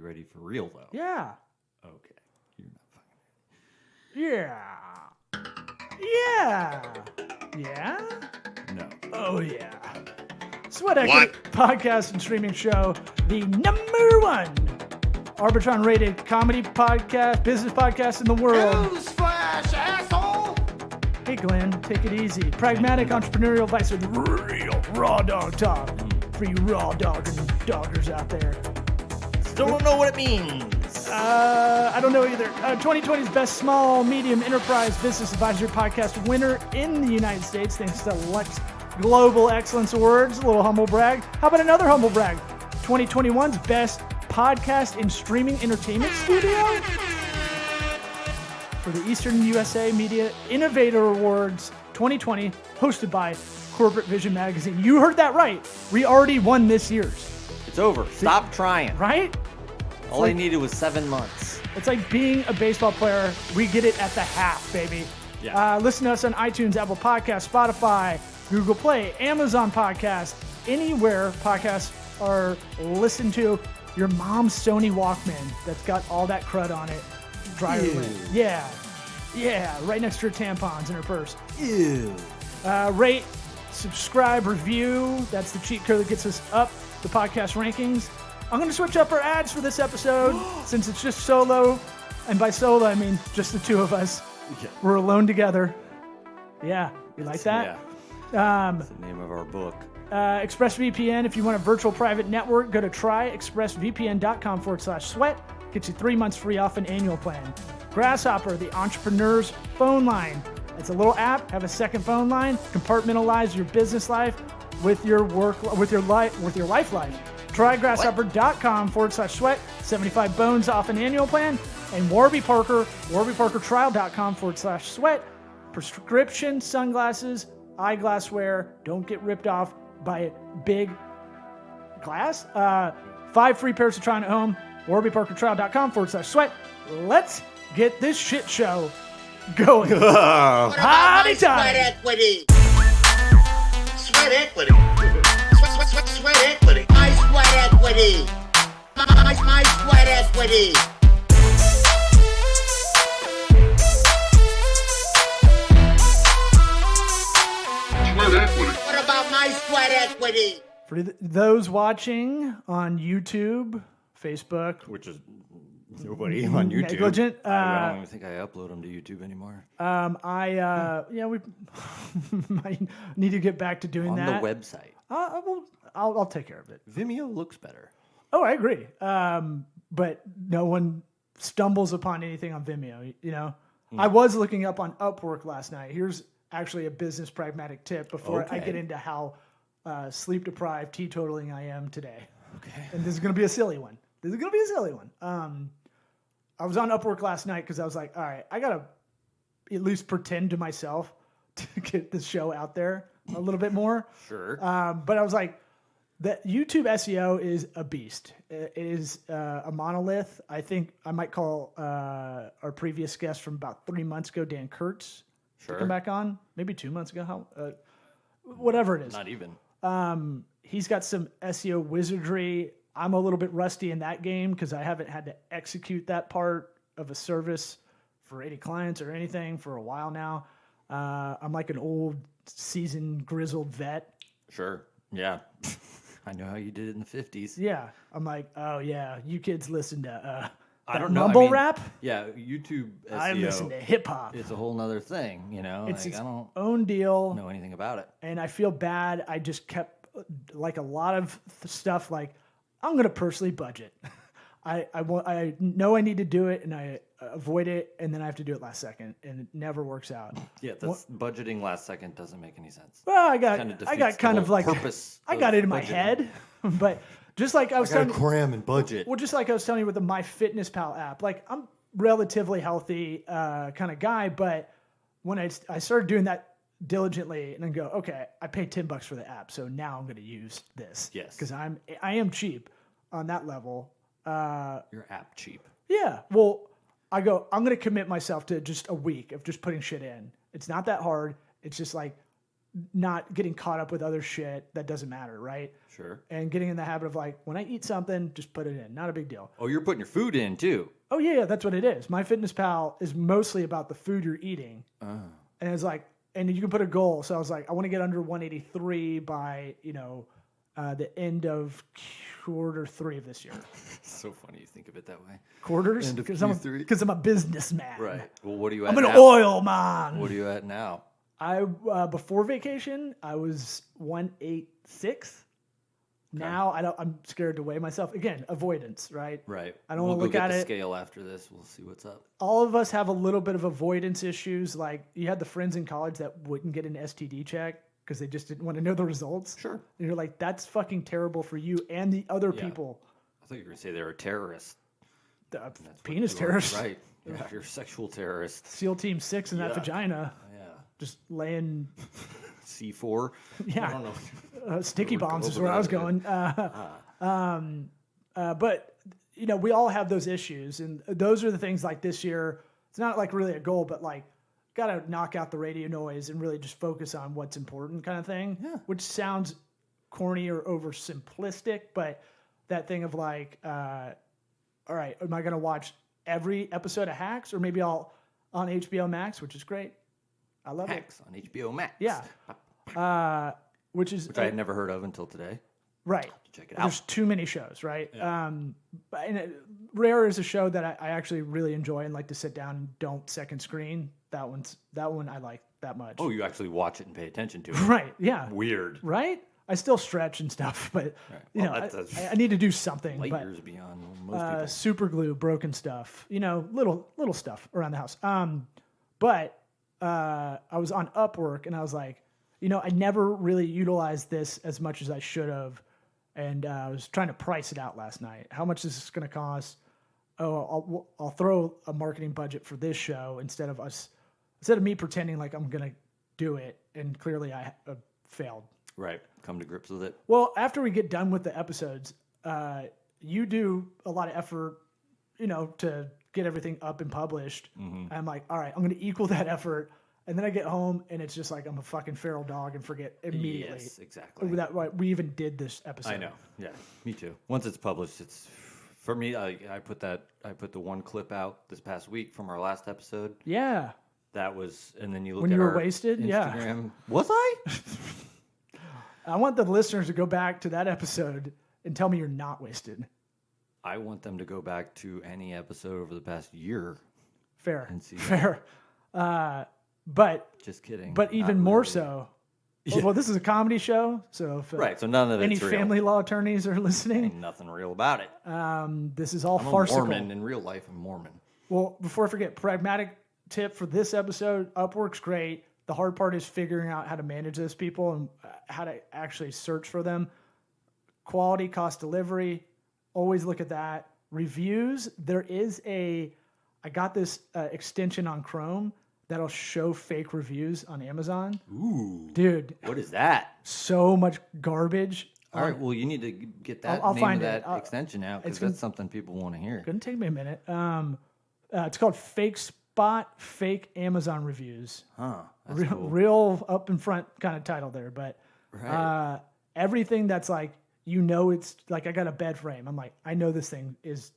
you ready for real, though? Yeah. Okay. You're not fucking Yeah. Yeah? No. Oh, yeah. Sweat Equity podcast and streaming show, the #1 Arbitron-rated comedy podcast, business podcast in the world. Newsflash, asshole! Hey, Glenn, take it easy. Pragmatic entrepreneurial advice with real raw dog talk for you raw dog and doggers out there. Still don't know what it means. I don't know either. 2020's best small, medium enterprise business advisory podcast winner in the United States, thanks to Lex Global Excellence Awards. A little humble brag. How about another humble brag? 2021's best podcast and streaming entertainment studio for the Eastern USA Media Innovator Awards 2020, hosted by Corporate Vision Magazine. You heard that right. We already won this year's. It's over. Stop trying. Right? All I needed was 7 months. It's like being a baseball player. We get it at the half, baby. Yeah. Listen to us on iTunes, Apple Podcasts, Spotify, Google Play, Amazon Podcasts, anywhere podcasts are listened to. Your mom's Sony Walkman that's got all that crud on it. Dry her away. Yeah. Yeah. Right next to her tampons in her purse. Ew. Rate, subscribe, review. That's the cheat code that gets us up the podcast rankings. I'm going to switch up our ads for this episode since it's just solo. And by solo, I mean just the two of us. Yeah. We're alone together. Yeah. You like that? Yeah. That's the name of our book. ExpressVPN, if you want a virtual private network, go to tryexpressvpn.com/sweat. Gets you 3 months free off an annual plan. Grasshopper, the entrepreneur's phone line. It's a little app. Have a second phone line. Compartmentalize your business life with your life life. Try grasshopper.com/sweat. 75 bones off an annual plan. And Warby Parker, warbyparkertrial.com/sweat. Prescription sunglasses, eyeglassware. Don't get ripped off by big glass. 5 free pairs to try on at home. warbyparkertrial.com/sweat. Let's get this shit show going. What about my sweat equity? Sweat equity. Sweat equity. My sweat equity. My sweat equity. What about my sweat equity? For those watching on YouTube, Facebook, Which is nobody on YouTube. negligent, I don't even think I upload them to YouTube anymore. we might need to get back to doing On that. the website. I'll take care of it. Vimeo looks better. Oh, I agree. But no one stumbles upon anything on Vimeo. You know, I was looking up on Upwork last night. Here's actually a business pragmatic tip before I get into how sleep deprived, teetotaling I am today. Okay. And this is going to be a silly one. I was on Upwork last night because I was like, all right, I got to at least pretend to myself to get this show out there a little bit more. Sure. But I was like, the YouTube SEO is a beast. It is a monolith. I think I might call our previous guest from about 3 months ago, Dan Kurtz, to come back on. Maybe 2 months ago. Whatever it is. Not even. He's got some SEO wizardry. I'm a little bit rusty in that game because I haven't had to execute that part of a service for any clients or anything for a while now. I'm like an old, seasoned, grizzled vet. Sure. Yeah. I know how you did it in the 50s. Yeah. I'm like, oh, yeah, you kids listen to I don't know. mumble rap? Yeah, YouTube SEO. I listen to hip-hop. It's a whole nother thing, you know? It's like, its I don't own deal. know anything about it. And I feel bad. I just kept, like a lot of stuff, like, I'm going to personally budget. I know I need to do it, and I avoid it, and then I have to do it last second, and it never works out. Yeah, budgeting last second doesn't make any sense. Well, I got Purpose. I got it in my head, but just like I was telling you, cram and budget. well, just like I was telling you with the MyFitnessPal app, like I'm relatively healthy kind of guy, but when I started doing that diligently and then go, okay, I paid $10 for the app, so now I'm going to use this. Yes, because I am cheap on that level. You're app cheap. Yeah, well, I'm going to commit myself to just a week of just putting shit in. It's not that hard. It's just like not getting caught up with other shit that doesn't matter, right? Sure. And getting in the habit of like, when I eat something, just put it in. Not a big deal. Oh, you're putting your food in too. Oh, yeah, that's what it is. MyFitnessPal is mostly about the food you're eating. And it's like, and you can put a goal. So I was like, I want to get under 183 by, the end of Q3 of this year. So funny you think of it that way. Quarters? End of Because Q3? I'm a businessman. Right. Well, what are you at I'm an now? oil man. What are you at now? I before vacation, I was 186. Now I'm scared to weigh myself. Again, avoidance, right? Right. I don't we'll want to look go at get the it. scale after this. We'll see what's up. All of us have a little bit of avoidance issues. Like you had the friends in college that wouldn't get an STD check because they just didn't want to know the results. Sure. And you're like, that's fucking terrible for you and the other people. I thought you were going to say they were a terrorist. The penis terrorist. Right. Yeah, you're a sexual terrorist. SEAL Team 6 in that Yeah. vagina. Yeah. Just laying C4. Yeah. I don't know. Sticky We'll go bombs is over where I was that. going. But we all have those issues, and those are the things like this year. It's not like really a goal, but like got to knock out the radio noise and really just focus on what's important, kind of thing. Yeah. Which sounds corny or oversimplistic, but that thing of like, all right, am I going to watch every episode of Hacks, or maybe I'll on HBO Max, which is great. I love Hacks on HBO Max. it. Yeah. Which I had never heard of until today. right. Check it out. There's too many shows, right? And Rare is a show that I actually really enjoy and like to sit down and don't second screen. That one I like that much. Oh, you actually watch it and pay attention to it. Right. Yeah. Weird. Right. I still stretch and stuff, but Well, that's I need to do something. light But years beyond most people. super glue, broken stuff, little stuff around the house. But I was on Upwork and I was like, I never really utilized this as much as I should have. And I was trying to price it out last night. How much is this going to cost? Oh, I'll throw a marketing budget for this show instead of me pretending like I'm going to do it. And clearly I failed. Right. Come to grips with it. Well, after we get done with the episodes, you do a lot of effort, to get everything up and published. Mm-hmm. I'm like, all right, I'm going to equal that effort. And then I get home and it's just like I'm a fucking feral dog and forget immediately Yes, exactly. that we even did this episode. I know. Yeah, me too. Once it's published, it's for me. I put the one clip out this past week from our last episode. Yeah. That was, and then you look When at you were our wasted? Yeah. Instagram. Was I? I want the listeners to go back to that episode and tell me you're not wasted. I want them to go back to any episode over the past year. Fair. And see Fair. But Just kidding. But even Not more really. so. Yeah. Well, this is a comedy show, so if Right, so none of any it's real. family law attorneys are listening, Ain't nothing real about it. this is all I'm a farcical. Mormon in real life. I'm Mormon. Well, before I forget, pragmatic tip for this episode: Upwork's great. The hard part is figuring out how to manage those people and how to actually search for them. Quality, cost, delivery. Always look at that. Reviews. I got this extension on Chrome that'll show fake reviews on Amazon. Ooh, Dude, what is that? so much garbage. All right, well, you need to get that I'll name find of it. that extension out because that's something people want to hear. Gonna take me a minute. It's called Fake Spot Fake Amazon Reviews. Huh? That's Real, cool. real up in front kind of title there, but Right. everything that's like it's like I got a bed frame. I'm like, I know this thing is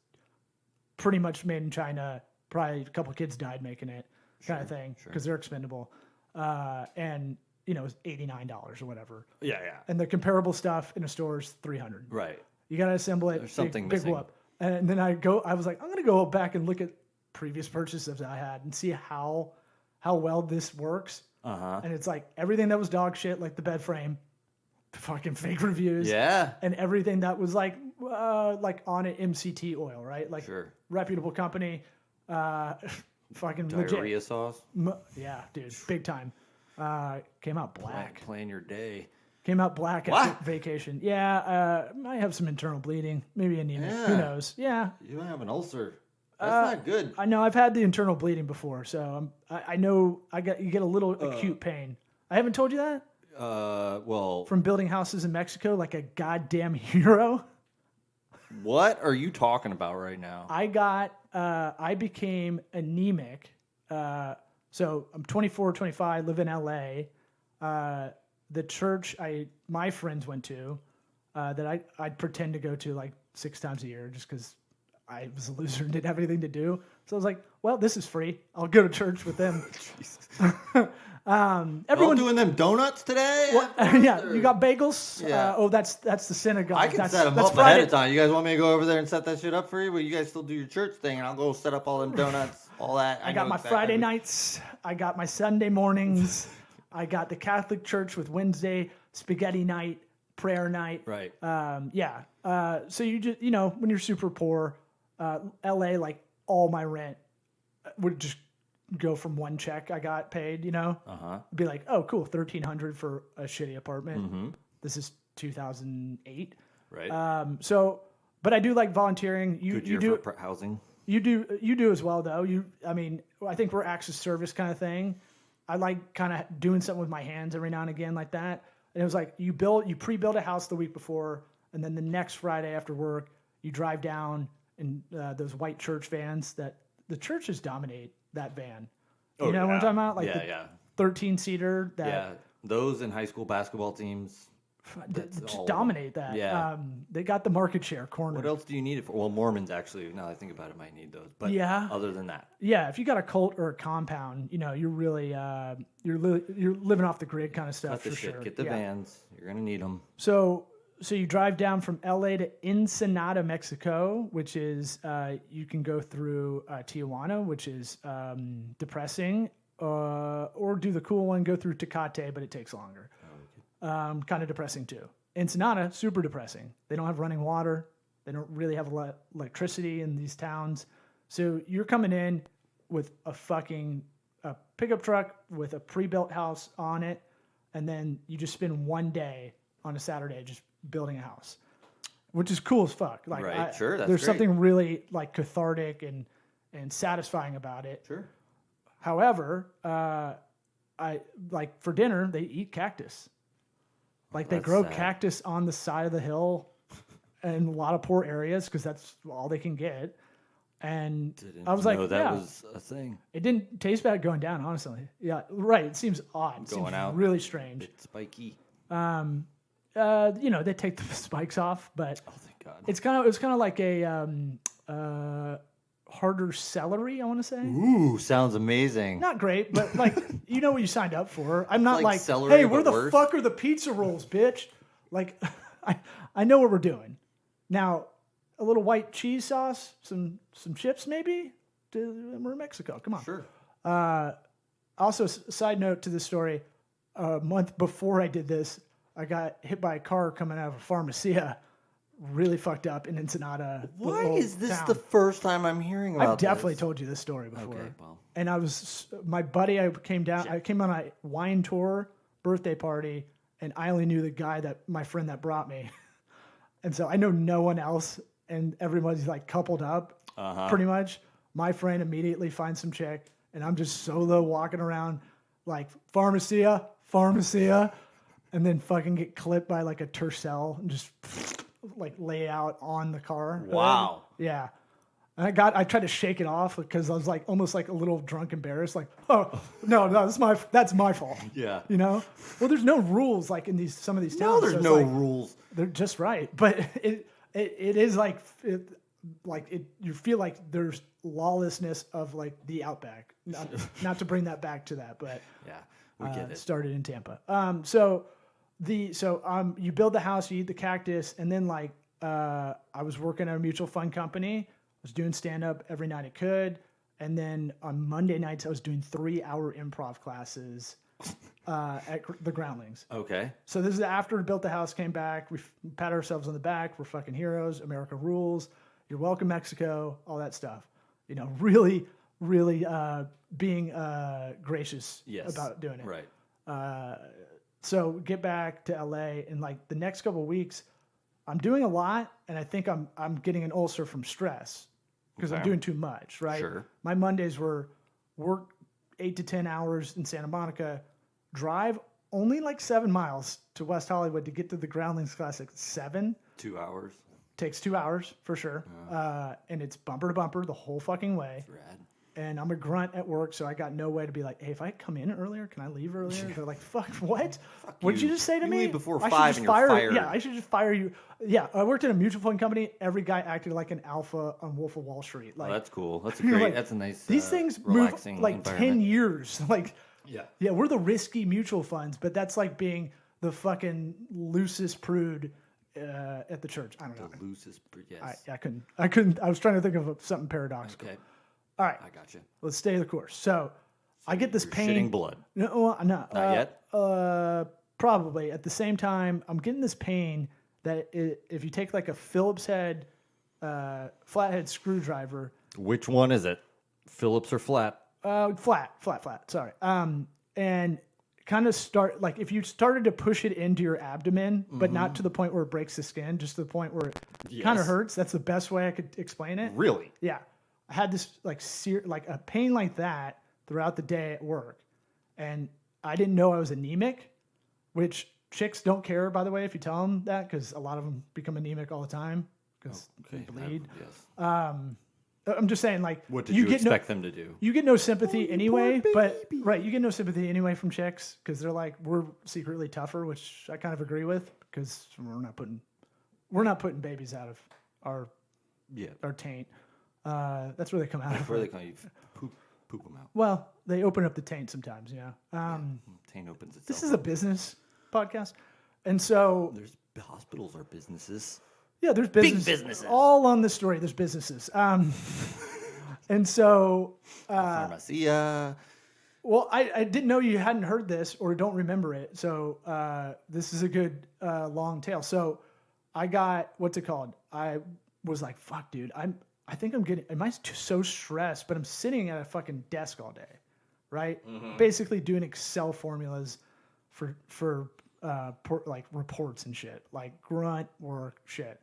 pretty much made in China. Probably a couple kids died making it, kind of thing, because they're expendable. And it's $89 or whatever. Yeah. And the comparable stuff in a store is $300. Right. You got to assemble it. There's something big missing. whoop. And then I was like, I'm going to go back and look at previous purchases I had and see how well this works. Uh-huh. And it's like everything that was dog shit, like the bed frame, fucking fake reviews. Yeah. And everything that was like on an MCT oil, right? Like Sure. reputable company, fucking Diarrhea legit. sauce. Yeah, dude, big time. Came out black. Plan your day. Came out black What? at vacation. Yeah, might have some internal bleeding, maybe anemia. Who Yeah. knows? Yeah, You don't have an ulcer. That's not good. I know. I've had the internal bleeding before, so I know you get a little acute pain. I haven't told you that Well, from building houses in Mexico like a goddamn hero. what are you talking about right now? I became anemic. So I'm 24, 25, live in LA. the church my friends went to, that I'd pretend to go to like 6 times a year just because I was a loser and didn't have anything to do. So I was like, well, this is free. I'll go to church with them. Everyone doing them donuts today? Yeah, you got bagels? Yeah. That's the synagogue. I can set them that's up Friday. ahead of time. You guys want me to go over there and set that shit up for you? Well, you guys still do your church thing, and I'll go set up all them donuts, all that. I got my Friday nights. I got my Sunday mornings. I got the Catholic church with Wednesday spaghetti night, prayer night. Right. So you just, when you're super poor, LA, like all my rent would just go from one check I got paid, be like, oh, cool. $1,300 for a shitty apartment. Mm-hmm. This is 2008. Right. But I do like volunteering. You do for housing. You do as well though. I think we're acts of service kind of thing. I like kind of doing something with my hands every now and again like that. And it was like you pre-build a house the week before, and then the next Friday after work, you drive down in those white church vans that the churches dominate that van. You know what I'm talking about? Like the 13-seater. Those in high school basketball teams. Just dominate that. Yeah. They got the market share corner. What else do you need it for? Well, Mormons actually, now that I think about it, might need those. But other than that. Yeah, if you got a cult or a compound, you're really you're living off the grid kind of stuff for sure. Get the vans. You're going to need them. So you drive down from LA to Ensenada, Mexico, which is you can go through Tijuana, which is depressing, or do the cool one, go through Tecate, but it takes longer. Kind of depressing too. Ensenada, super depressing. They don't have running water. They don't really have electricity in these towns. So you're coming in with a pickup truck with a pre-built house on it, and then you just spend one day on a Saturday just building a house, which is cool as fuck. Like, right, sure, that's there's great. something really like cathartic and satisfying about it. Sure. However, I like for dinner they eat cactus. Like they grow cactus on the side of the hill in a lot of poor areas because that's all they can get. And I was like, that was a thing. It didn't taste bad going down, honestly. Yeah, right. It seems odd. It seems out, really strange. It's spiky. They take the spikes off, but thank God. It's kind of like a harder celery, I want to say. Ooh, sounds amazing. Not great, but like you know what you signed up for. I'm not like celery, hey, where the fuck are the pizza rolls, bitch? Like, I know what we're doing. Now, a little white cheese sauce, some chips maybe. We're in Mexico. Come on. Sure. Also, side note to this story, a month before I did this, I got hit by a car coming out of a pharmacia. Really fucked up in Ensenada. Why is this the first time I'm hearing about this? I've definitely told you this story before. Okay, well. And my buddy, I came on a wine tour birthday party, and I only knew the guy my friend that brought me. And so I know no one else, and everybody's like coupled up pretty much. My friend immediately finds some chick, and I'm just solo walking around like pharmacia, and then fucking get clipped by like a Tercel and just like lay out on the car. Wow. Yeah. And I tried to shake it off because I was like almost like a little drunk embarrassed, like, oh no, that's my fault. Yeah. Well, there's no rules like in some of these towns. No, there's no rules. They're just right. But it is like you feel like there's lawlessness of like the outback. Not to bring that back to that, but yeah, we get it. Started in Tampa. You build the house, you eat the cactus, and then I was working at a mutual fund company. I was doing stand-up every night I could, and then on Monday nights I was doing 3-hour improv classes at the Groundlings. Okay. So this is after we built the house, came back, we pat ourselves on the back, we're fucking heroes, America rules, you're welcome Mexico, all that stuff. Really, really being gracious about doing it. Right. So get back to LA, and like the next couple of weeks, I'm doing a lot, and I think I'm getting an ulcer from stress because I'm doing too much, right? Sure. My Mondays were work 8 to 10 hours in Santa Monica, drive only like 7 miles to West Hollywood to get to the Groundlings Classic. 7. 2 hours. Takes 2 hours for sure, and it's bumper to bumper the whole fucking way. That's rad. and I'm a grunt at work, so I got no way to be like, hey, if I come in earlier, can I leave earlier? They're like, fuck, what? What'd you just say to You me? leave before I should 5 just and you're fire. fired. Yeah, I should just fire you. Yeah, I worked in a mutual fund company. Every guy acted like an alpha on Wolf of Wall Street. Like, Oh, that's cool. That's a you're great. like, That's a nice. these things move relaxing like 10 environment. years. Like, Yeah. we're the risky mutual funds, but that's like being the fucking loosest prude at the church. I don't know. The loosest. Yes. I couldn't. I was trying to think of something paradoxical. Okay. All right, I got you. let's stay the course. So I get this You're pain. shitting blood. No, Not yet. Probably at the same time, I'm getting this pain that if you take like a Phillips head, flathead screwdriver, Which one is it? Phillips or flat? flat. Sorry. And kind of start like if you started to push it into your abdomen, but not to the point where it breaks the skin, just to the point where it kind of Yes. hurts. That's the best way I could explain it. Really? Yeah, I had this like like a pain like that throughout the day at work, and I didn't know I was anemic, which chicks don't care, by the way, if you tell them that, because a lot of them become anemic all the time because they bleed. Yes. I'm just saying, like, What did you get expect them to do? you get no sympathy anyway, but right, you get no sympathy anyway from chicks because they're like, we're secretly tougher, which I kind of agree with because we're not putting babies out of our taint. That's where they come out of. Where they call you poop them out. Well, they open up the taint sometimes, yeah. Taint opens itself. This is a business podcast, and so There's hospitals are businesses. yeah, there's businesses. all on this story. There's businesses, and so Pharmacia. well, I didn't know you hadn't heard this or don't remember it. So this is a good long tale. So I got what's it called? I was like, fuck, dude. I think I'm getting. Am I so stressed? But I'm sitting at a fucking desk all day, right? Basically doing Excel formulas for like reports and shit, like grunt work shit.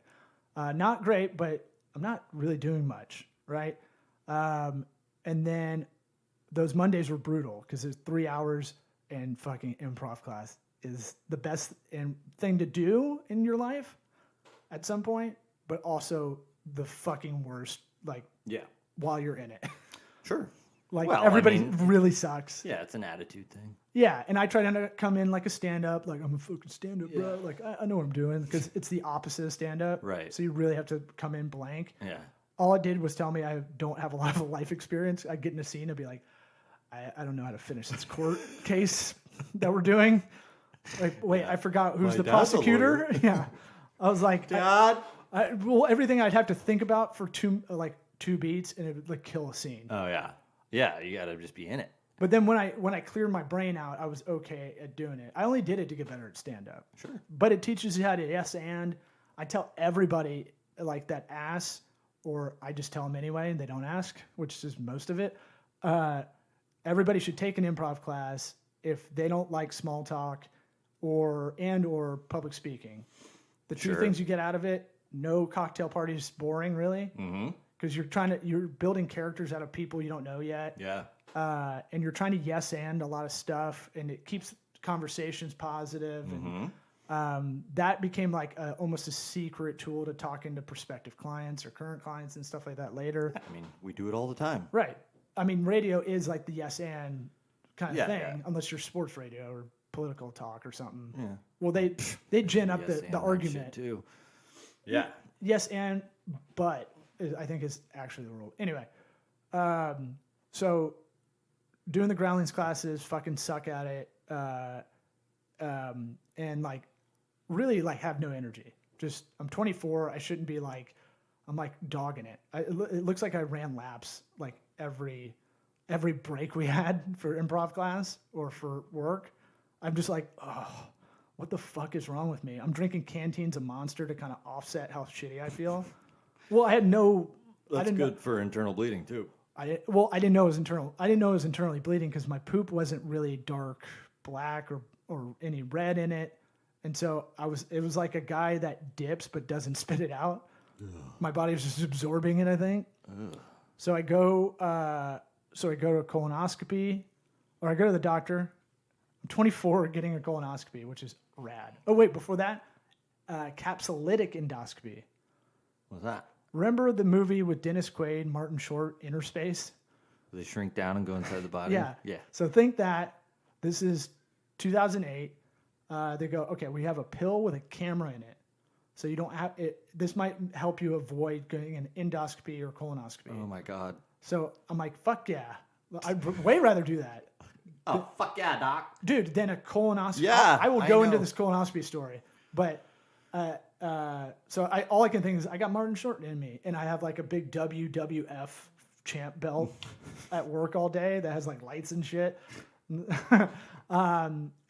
Not great, but I'm not really doing much, right? And then those Mondays were brutal because there's 3 hours and fucking improv class is the best thing to do in your life at some point, but also the fucking worst, like, Yeah. while you're in it. Sure. Like, Well, I everybody mean- really sucks. Yeah, it's an attitude thing. Yeah, and I try to come in like a stand-up, like, I'm a fucking stand-up, bro. Like, I know what I'm doing, because it's the opposite of stand-up. Right. So you really have to come in blank. Yeah. All it did was tell me I don't have a lot of life experience. I'd get in a scene and be like, I don't know how to finish this court case that we're doing. Like, wait, I forgot who's My the dad's a prosecutor. Yeah. I was like, Dad. well, everything I'd have to think about for two beats, and it would like kill a scene. Oh yeah. Yeah, you gotta just be in it. But then when I cleared my brain out, I was okay at doing it. I only did it to get better at stand up. Sure. But it teaches you how to yes and. I tell everybody like that ask, or I just tell them anyway and they don't ask, which is most of it. Everybody should take an improv class if they don't like small talk or public speaking. The two Sure. things you get out of it, no cocktail parties, boring really. Mm-hmm. Because you're building characters out of people you don't know yet. Yeah. And you're trying to yes and a lot of stuff, and it keeps conversations positive. And that became like almost a secret tool to talk into prospective clients or current clients and stuff like that later. I mean, we do it all the time. Right. I mean, radio is like the yes and kind of Yeah, thing, yeah. unless you're sports radio or political talk or something. Yeah. Well, they gin up Yes, the and that argument. shit too. Yeah. Yes and but I think is actually the rule. Anyway, so doing the groundlings classes, fucking suck at it, and like really like have no energy. Just I'm 24. I shouldn't be like I'm like dogging it. It looks like I ran laps like every break we had for improv class or for work. I'm just like, oh, what the fuck is wrong with me? I'm drinking canteens of Monster to kind of offset how shitty I feel. Well, I had no. I That's didn't good for internal bleeding too. I didn't know it was internal. I didn't know it was internally bleeding because my poop wasn't really dark black or any red in it, and so it was like a guy that dips but doesn't spit it out. Ugh. My body was just absorbing it, I think. Ugh. So I go to a colonoscopy, or I go to the doctor. I'm 24, getting a colonoscopy, which is rad. Oh wait, before that, capsulitic endoscopy. What's that? Remember the movie with Dennis Quaid, Martin Short, Inner Space? They shrink down and go inside the body. Yeah. Yeah. So think that this is 2008. They go, okay, we have a pill with a camera in it. So you don't have it. This might help you avoid getting an endoscopy or colonoscopy. Oh my God. So I'm like, fuck yeah. I'd way rather do that. Oh, fuck yeah, doc. Dude, than a colonoscopy. Yeah, I will I go into know. this colonoscopy story. But so all I can think is I got Martin Short in me, and I have like a big WWF champ belt at work all day that has like lights and shit. And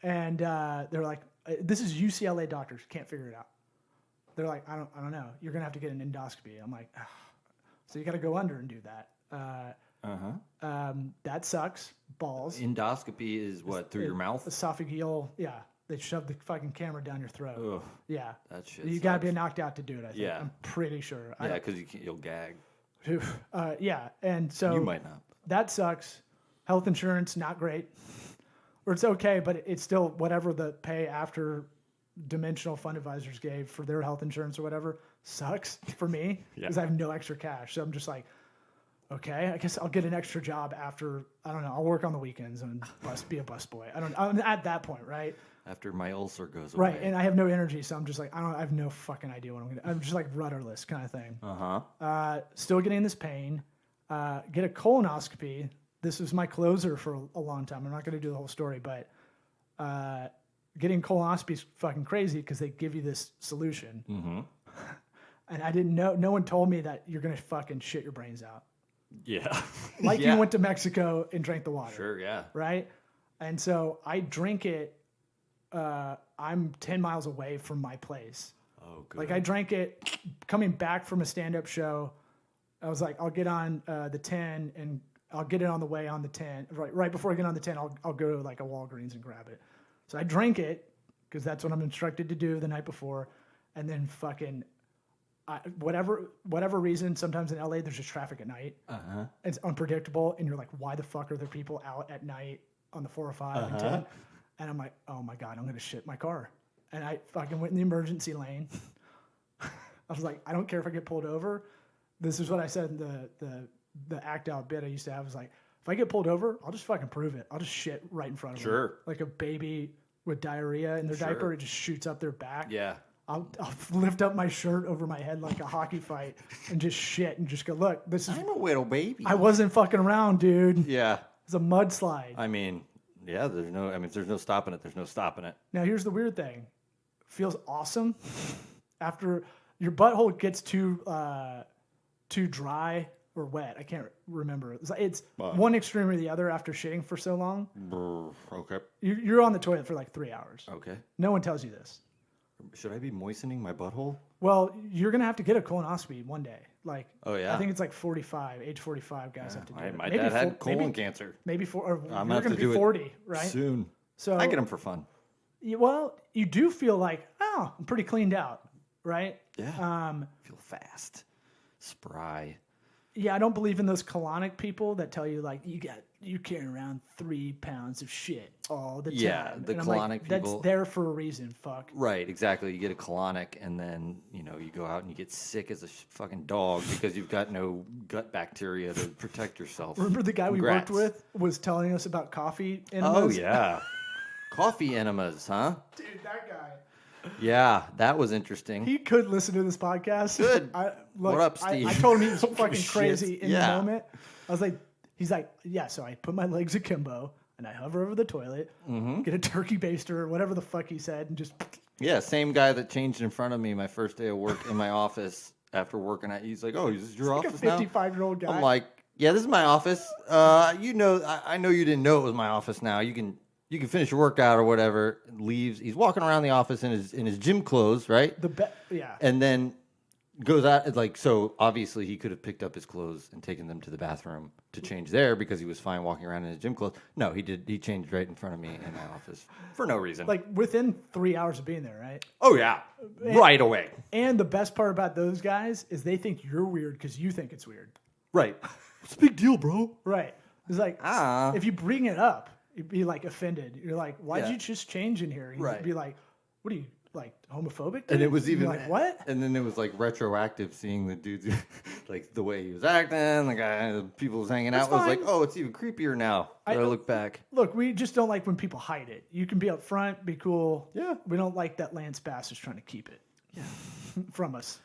they're like, this is UCLA doctors, can't figure it out. They're like, I don't know. You're gonna have to get an endoscopy. I'm like, so you got to go under and do that. That sucks. Balls. Endoscopy is what, through your mouth? Esophageal. Yeah. They shove the fucking camera down your throat. Ugh, yeah. that shit You got to sucks. be knocked out to do it, I think. Yeah. I'm pretty sure. Yeah, because you'll gag. Yeah. And so You might not. that sucks. Health insurance, not great. Or it's okay, but it's still whatever the pay after Dimensional Fund Advisors gave for their health insurance or whatever sucks for me because I have no extra cash. So I'm just like, okay, I guess I'll get an extra job after, I don't know, I'll work on the weekends and be a busboy. I'm at that point, right? After my ulcer goes away. Right, and I have no energy, so I'm just like, I have no fucking idea what I'm going to do. I'm just like rudderless kind of thing. Still getting this pain. Get a colonoscopy. This was my closer for a long time. I'm not going to do the whole story, but getting colonoscopy is fucking crazy because they give you this solution. Mm-hmm. And I didn't know, no one told me that you're going to fucking shit your brains out. Yeah. Like Yeah. you went to Mexico and drank the water. Sure, yeah. Right? And so I drink it. I'm 10 miles away from my place. Oh, good. Like I drank it coming back from a stand-up show. I was like, I'll get on the 10 and I'll get it on the way on the 10. Right before I get on the 10, I'll go to like a Walgreens and grab it. So I drank it because that's what I'm instructed to do the night before. And then fucking whatever reason, sometimes in LA there's just traffic at night. It's unpredictable. And you're like, why the fuck are there people out at night on the 405 and 10? And I'm like, oh my God, I'm going to shit my car. And I fucking went in the emergency lane. I was like, I don't care if I get pulled over. This is what I said in the act out bit I used to have. I was like, if I get pulled over, I'll just fucking prove it. I'll just shit right in front of them. Sure. Like a baby with diarrhea in their diaper, it just shoots up their back. Yeah. I'll lift up my shirt over my head like a hockey fight and just shit and just go, look, this is. I'm a little baby. I wasn't fucking around, dude. Yeah. It's a mudslide. I mean, yeah, if there's no stopping it, there's no stopping it. Now, here's the weird thing. Feels awesome after your butthole gets too dry or wet. I can't remember. It's one extreme or the other after shitting for so long. Okay. You're on the toilet for like 3 hours. Okay. No one tells you this. Should I be moistening my butthole? Well, you're going to have to get a colonoscopy one day. Like, Oh, yeah? I think it's like 45, age 45 guys have to do it. My Maybe dad had four- colon cancer. Maybe you're I'm going to have to be do it 40, right? Soon. So I get them for fun. Well, you do feel like, oh, I'm pretty cleaned out, right? Yeah. Feel fast. Spry. Yeah, I don't believe in those colonic people that tell you like you carry around 3 pounds of shit all the time. Yeah, the And I'm colonic like, people- That's there for a reason. Fuck. Right, exactly. You get a colonic, and then you go out and you get sick as a fucking dog because you've got no gut bacteria to protect yourself. Remember the guy Congrats. we worked with was telling us about coffee Oh enemas? yeah, coffee enemas, huh? Dude, that guy. Yeah, that was interesting. He could listen to this podcast. Good. Look, What up, Steve? I told him he was Don't give a fucking shit. crazy in Yeah. the moment. I was like, he's like, yeah, so I put my legs akimbo and I hover over the toilet, get a turkey baster or whatever the fuck he said, and just Yeah, same guy that changed in front of me my first day of work in my office after working at. He's like, "Oh, is this your like a office now?" 55-year-old guy. I'm like, "Yeah, this is my office. I know you didn't know it was my office. Now you can finish your workout or whatever." Leaves. He's walking around the office in his gym clothes, right? Yeah. And then goes out like so. Obviously, he could have picked up his clothes and taken them to the bathroom to change there because he was fine walking around in his gym clothes. No, he did. He changed right in front of me in my office for no reason. Like within 3 hours of being there, right? Oh yeah, right away. And the best part about those guys is they think you're weird because you think it's weird. Right. It's a big deal, bro. Right. It's like, if you bring it up, you'd be like offended. You're like, why'd Yeah. you just change in here? You'd Right. be like, what are you, like homophobic? And it was You're even like, what? And then it was like retroactive, seeing the dudes, like the way he was acting, the guy, the people was hanging That's out. Was like, fine. oh, it's even creepier now. I look back. Look, we just don't like when people hide it. You can be up front, be cool. Yeah. We don't like that Lance Bass is trying to keep it from us.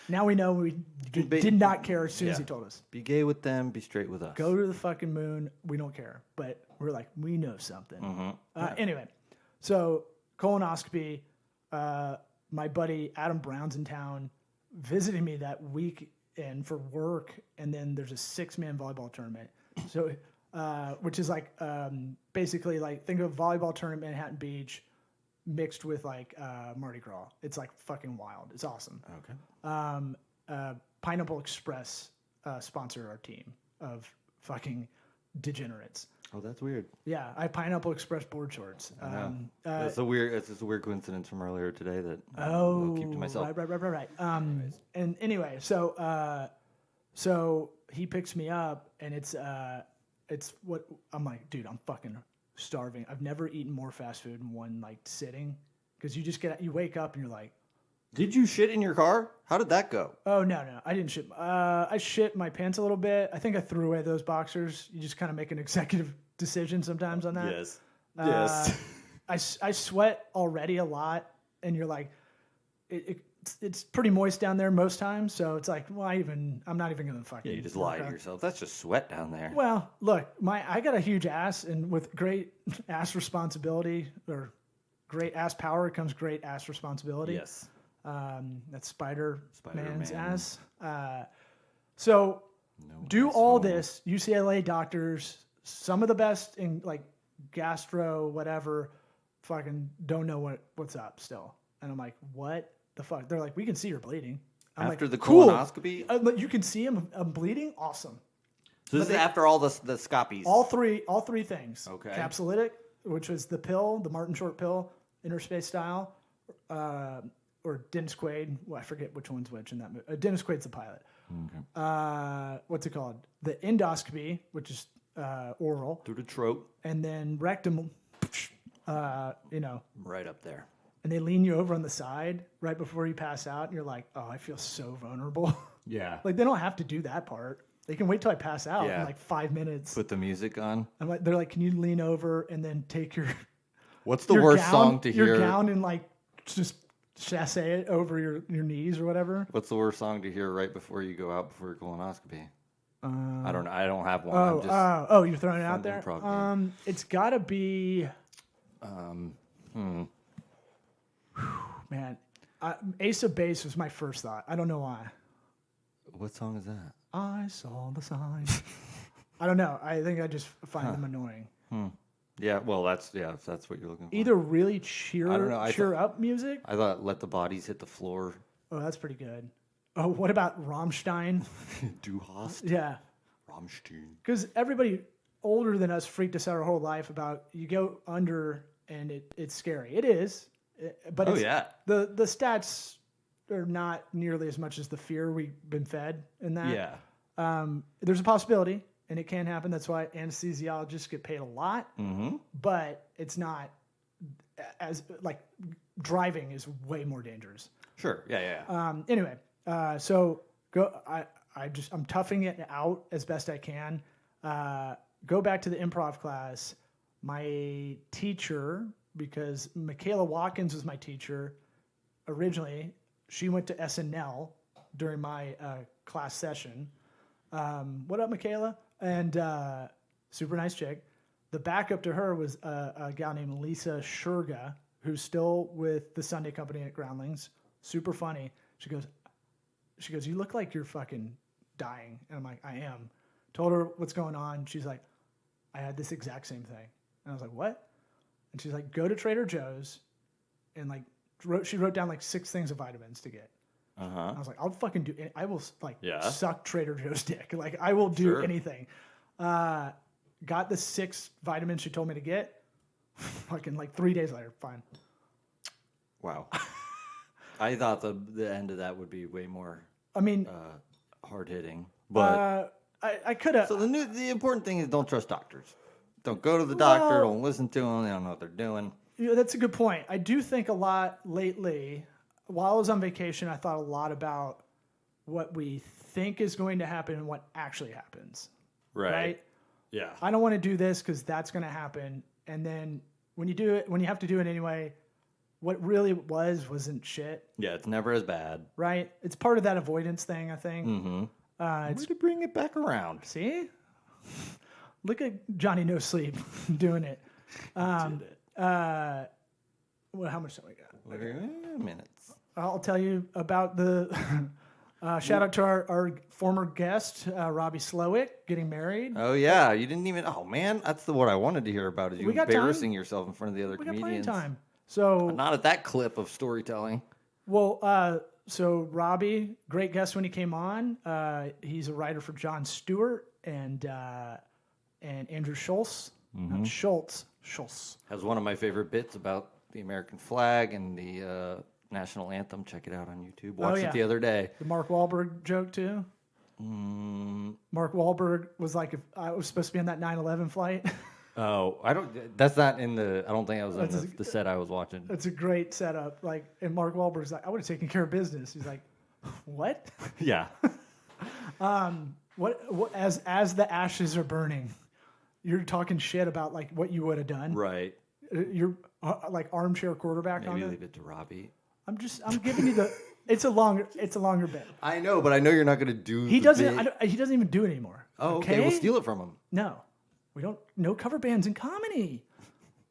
Now we know we did not care as soon as he told us. Be gay with them, be straight with us. Go to the fucking moon. We don't care. But we're like, we know something. Anyway, so colonoscopy. My buddy Adam Brown's in town visiting me that weekend for work. And then there's a 6-man volleyball tournament. So, which is like basically like think of a volleyball tournament in Manhattan Beach mixed with like Mardi Gras. It's like fucking wild. It's awesome. Okay. Pineapple Express sponsor our team of fucking degenerates. Oh, that's weird. Yeah, I have Pineapple Express board shorts. It's just a weird coincidence from earlier today that Oh, I'll keep to myself. right. And anyway, so he picks me up, and it's what I'm like, dude, I'm fucking starving. I've never eaten more fast food in one like sitting, because you wake up and you're like, Did you shit in your car? How did that go? oh no, I didn't shit. I shit my pants a little bit. I think I threw away those boxers. You just kind of make an executive decision sometimes on that. Yes. I sweat already a lot, and you're like, it's pretty moist down there most times, so it's like, well, I'm not even gonna fucking. Yeah, you just lie to yourself. That's just sweat down there. Well, look, I got a huge ass, and with great ass responsibility or great ass power comes great ass responsibility. Yes. That's Spider-Man's ass. No do ass all home. this. UCLA doctors, some of the best in like gastro, whatever, fucking don't know what's up still. And I'm like, what the fuck? They're like, we can see you're bleeding. I'm After like, the cool. colonoscopy? You can see I'm bleeding. Awesome. So this is after all the scopies. All three things. Okay. Capsulytic, which was the pill, the Martin Short pill, interspace style, or Dennis Quaid. Well, I forget which one's which in that movie. Dennis Quaid's the pilot. Okay. What's it called? The endoscopy, which is oral, Through the throat. and then rectum. Right up there. And they lean you over on the side right before you pass out, and you're like, "Oh, I feel so vulnerable." Yeah. Like they don't have to do that part. They can wait till I pass out Yeah. in like 5 minutes. Put the music on. I'm like, they're like, "Can you lean over and then take your What's the your worst gown, song to hear? your gown and like just chasse it over your knees or whatever?" What's the worst song to hear right before you go out before your colonoscopy? I don't know. I don't have one. You're throwing it out from there. improv game. It's got to be. Man, Ace of Base was my first thought. I don't know why. What song is that? I saw the sign. I don't know. I think I just find them annoying. Yeah, well, that's what you're looking for. Either really cheer I don't know, up music. I thought "Let the Bodies Hit the Floor." Oh, that's pretty good. Oh, what about Rammstein? Du hast Yeah, Rammstein. because everybody older than us freaked us out our whole life about you go under and it's scary. It is, but Oh it's, yeah. the stats are not nearly as much as the fear we've been fed in that. Yeah. There's a possibility, and it can happen. That's why anesthesiologists get paid a lot, but it's not as like driving is way more dangerous. Sure. Yeah. Anyway, so go. I'm toughing it out as best I can. Go back to the improv class. My teacher, because Michaela Watkins was my teacher originally, she went to SNL during my class session. What up, Michaela? And super nice chick. The backup to her was a gal named Lisa Shurga, who's still with the Sunday Company at Groundlings. Super funny. She goes, you look like you're fucking dying. And I'm like, I am. Told her what's going on. She's like, I had this exact same thing. And I was like, what? And she's like, go to Trader Joe's. And like, she wrote down like 6 things of vitamins to get. I was like, I'll fucking do it. I will like suck Trader Joe's dick. Like I will do anything. Got the 6 vitamins she told me to get. Fucking like 3 days later, fine. Wow. I thought the end of that would be way more. I mean, hard hitting, but I could have. so the important thing is don't trust doctors. Don't go to the doctor. Don't listen to them. They don't know what they're doing. That's a good point. I do think a lot lately. While I was on vacation, I thought a lot about what we think is going to happen and what actually happens. Right? Yeah. I don't want to do this because that's going to happen. And then when you do it, when you have to do it anyway, what really wasn't shit. Yeah, it's never as bad. Right? It's part of that avoidance thing, I think. Mm-hmm. It's to bring it back around. See? Look at Johnny No Sleep doing it. Well, how much time we got? Minutes. I'll tell you about the shout out to our former guest, Robbie Slowick, getting married. Oh, yeah. You didn't even... Oh, man. That's what I wanted to hear about is you embarrassing yourself in front of the other comedians. We got plenty of time. So, not at that clip of storytelling. Well, so Robbie, great guest when he came on. He's a writer for Jon Stewart and Andrew Schultz. Not Schultz. Has one of my favorite bits about the American flag and the national anthem. Check it out on YouTube. Watched it the other day. The Mark Wahlberg joke too. Mark Wahlberg was like, if I was supposed to be on that 9/11 flight. Oh, I don't. That's not in the. I don't think I was in the set I was watching. It's a great setup. Like, and Mark Wahlberg's like, I would have taken care of business. He's like, what? Yeah. What? As the ashes are burning, you're talking shit about like what you would have done. Right. You're like armchair quarterback on Maybe it. leave it to Robbie. I'm giving you the. It's a longer bit. I know, but I know you're not going to do. He doesn't. He doesn't even do it anymore. Oh, okay. We'll steal it from him. No, we don't. No cover bands in comedy.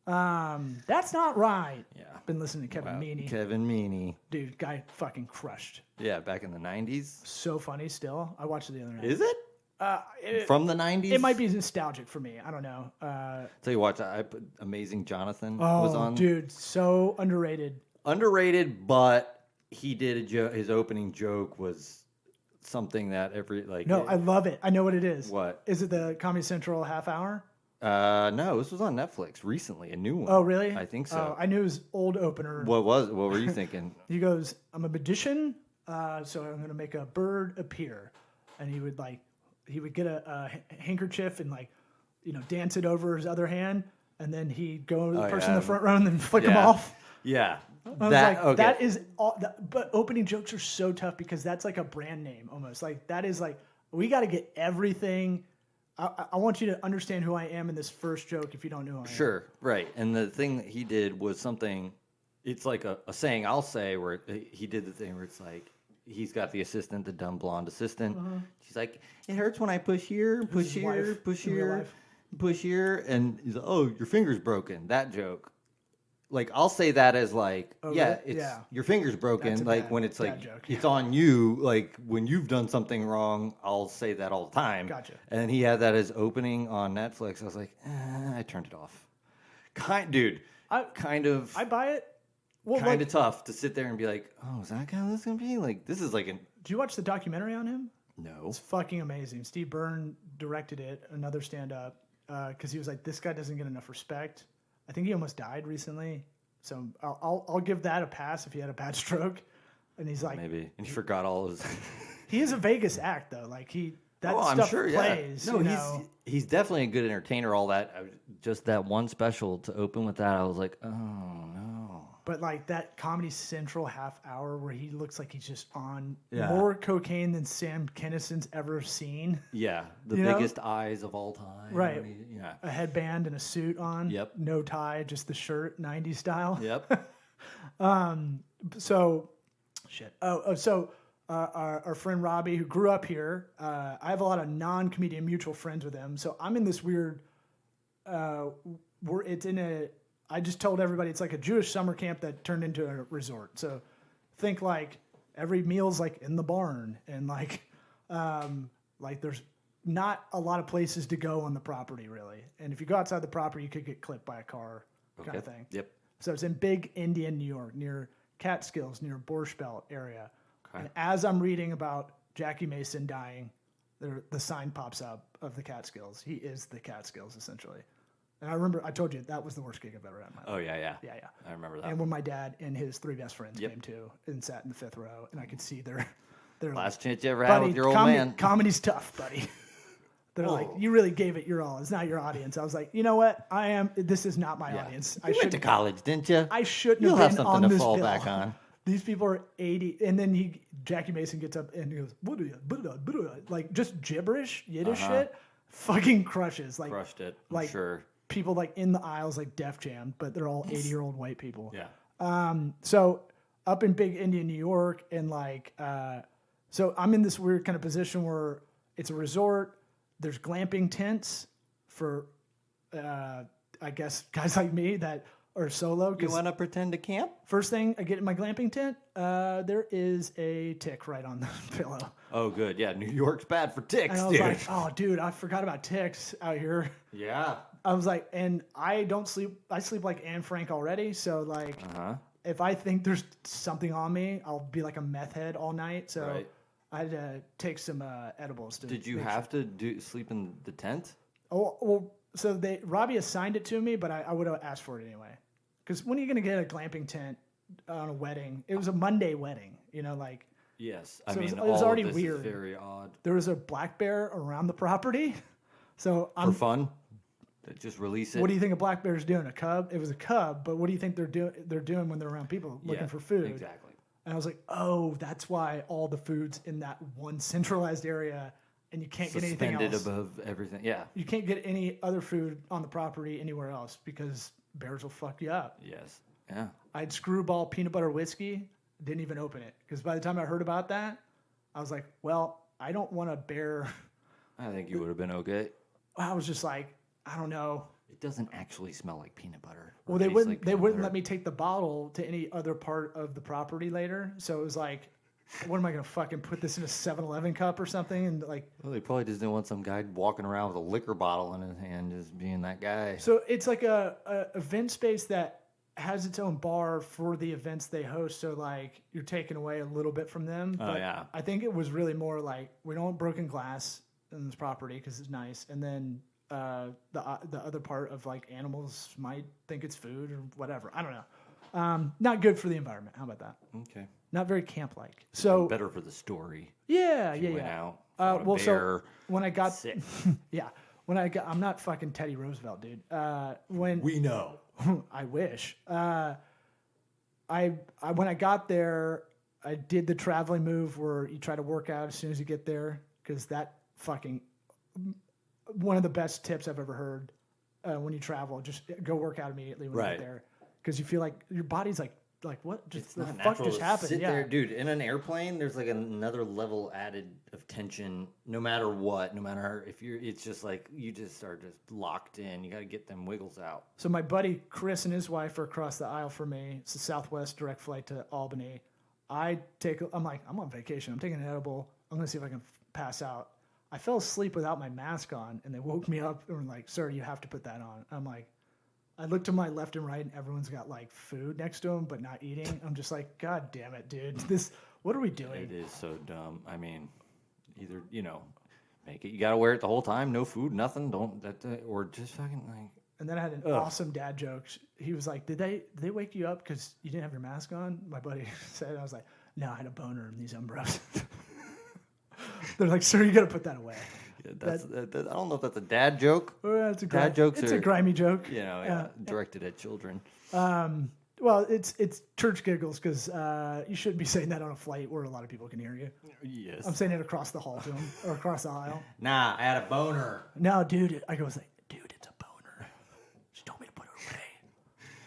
That's not right. Yeah. Been listening to Kevin Meaney. Kevin Meaney. Dude, guy fucking crushed. Yeah, back in the 90s. So funny still. I watched it the other night. Is it? From the 90s? It might be nostalgic for me. I don't know. Tell you what, I put Amazing Jonathan was on. Dude, so underrated. Underrated, but he did his opening joke was something that I love it. I know what it is. What? Is it the Comedy Central half hour? No, this was on Netflix recently, a new one. Oh, really? I think so. I knew his old opener. What were you thinking? He goes, I'm a magician, so I'm going to make a bird appear. And he would get a handkerchief and dance it over his other hand. And then he'd go to the person in the front row and then flick him off. Yeah. That is all. But opening jokes are so tough because that's like a brand name almost. Like that is like, we got to get everything. I want you to understand who I am in this first joke if you don't know who I am. Sure, right. And the thing that he did was something, it's like a saying I'll say where he did the thing where it's like, he's got the assistant, the dumb blonde assistant. She's like, it hurts when I push here, push here, push here, push here. And he's like, oh, your finger's broken. That joke. Like, I'll say that as like, your finger's broken. Like, when it's like, joke. it's on you. Like, when you've done something wrong, I'll say that all the time. Gotcha. And then he had that as opening on Netflix. I was like, I turned it off. I buy it. Well, kind of tough to sit there and be like, oh, is that how this is going to be? Like, this is like an... Did you watch the documentary on him? No. It's fucking amazing. Steve Byrne directed it, another stand-up, because he was like, this guy doesn't get enough respect. I think he almost died recently, so I'll give that a pass if he had a bad stroke. And he's like, maybe, and he forgot all his. He is a Vegas act though, like stuff I'm sure, plays. Yeah. No, he's definitely a good entertainer. All that, just that one special to open with that, I was like, oh no. But like that Comedy Central half hour where he looks like he's just on more cocaine than Sam Kinnison's ever seen. Yeah, the biggest eyes of all time. Right. A headband and a suit on. Yep. No tie, just the shirt, 90s style. Yep. So, shit. So our friend Robbie, who grew up here, I have a lot of non-comedian mutual friends with him. So I'm in this weird. I just told everybody it's like a Jewish summer camp that turned into a resort. So think like every meal's like in the barn and like there's not a lot of places to go on the property really. And if you go outside the property, you could get clipped by a car kind of thing. Yep. So it's in Big Indian, New York, near Catskills, near Borscht Belt area. Okay. And as I'm reading about Jackie Mason dying, the sign pops up of the Catskills. He is the Catskills essentially. And I remember I told you that was the worst gig I've ever had in my life. Oh, yeah. Yeah. I remember that. And when my dad and his three best friends came too and sat in the fifth row, and I could see their last chance you ever had with your old man. Comedy's tough, buddy. They're like, you really gave it your all. It's not your audience. I was like, you know what? This is not my audience. You went to college, didn't you? I shouldn't You'll have have been something on to this fall bill. back on. These people are 80. And then Jackie Mason gets up and he goes, like just gibberish, Yiddish shit. Fucking crushes. Like, Crushed it, I'm like sure. people like in the aisles, like Def Jam, but they're all 80-year-old white people. Yeah. So up in Big India, New York, and like, so I'm in this weird kind of position where it's a resort. There's glamping tents for, I guess, guys like me that are solo. You want to pretend to camp? First thing I get in my glamping tent, there is a tick right on the pillow. Oh, good. Yeah, New York's bad for ticks, And I was dude. like, oh, dude, I forgot about ticks out here. Yeah. I was like, and I don't sleep. I sleep like Anne Frank already. So like, if I think there's something on me, I'll be like a meth head all night. So Right. I had to take some edibles. Did you have to sleep in the tent? Oh, well, so Robbie assigned it to me, but I would have asked for it anyway. Because when are you going to get a glamping tent on a wedding? It was a Monday wedding, like. Yes. So I mean, it was all already of this weird. is very odd. There was a black bear around the property. So For fun? Just release it? What do you think a black bear is doing? A cub? It was a cub, but what do you think they're doing when they're around people looking for food? Exactly. And I was like, oh, that's why all the food's in that one centralized area, and you can't get anything Suspended else. above everything. Yeah. You can't get any other food on the property anywhere else because bears will fuck you up. Yes. Yeah. I had Screwball peanut butter whiskey, didn't even open it because by the time I heard about that, I was like, well, I don't want a bear. I think you would have been okay. I was just like, I don't know. It doesn't actually smell like peanut butter. Well, they wouldn't let me take the bottle to any other part of the property later. So it was like, what am I going to fucking put this in a 7-Eleven cup or something? And like, Well, they probably just didn't want some guy walking around with a liquor bottle in his hand, just being that guy. so it's like a event space that has its own bar for the events they host. So like you're taking away a little bit from them. Oh, But yeah. I think it was really more like we don't want broken glass in this property because it's nice. And then the other part of like animals might think it's food or whatever. I don't know. Not good for the environment. How about that? Okay. Not very camp-like. So Better for the story. yeah, You yeah, went yeah. out, fought a Well, so bear. when I got Sick. I'm not fucking Teddy Roosevelt, dude. When We know. I wish. I when I got there, I did the traveling move where you try to work out as soon as you get there because that fucking one of the best tips I've ever heard when you travel. Just go work out immediately when you Right. get there because you feel like your body's like what? Just It's the not fuck natural just to happened? sit Yeah. there, dude. In an airplane, there's like another level added of tension. No matter what, no matter if you're, it's just like you just are just locked in. You got to get them wiggles out. So my buddy Chris and his wife are across the aisle from me. It's a Southwest direct flight to Albany. I'm like, I'm on vacation. I'm taking an edible. I'm gonna see if I can pass out. I fell asleep without my mask on, and they woke me up and were like, "Sir, you have to put that on." I'm like, I look to my left and right, and everyone's got like food next to them, but not eating. I'm just like, God damn it, dude! What are we doing? It is so dumb. I mean, either make it. You got to wear it the whole time. No food, nothing. Don't or just fucking like. And then I had an awesome dad joke. He was like, "Did they wake you up because you didn't have your mask on?" My buddy said. I was like, "No, I had a boner in these umbrellas." They're like, "Sir, you got to put that away." Yeah, I don't know if that's a dad joke. It's a Dad jokes It's are- a grimy joke. Directed at children. Well, it's church giggles because you shouldn't be saying that on a flight where a lot of people can hear you. Yes. I'm saying it across the hall to him or across the aisle. Nah, I had a boner. No, dude. I was like, dude, it's a boner. She told me to put it away.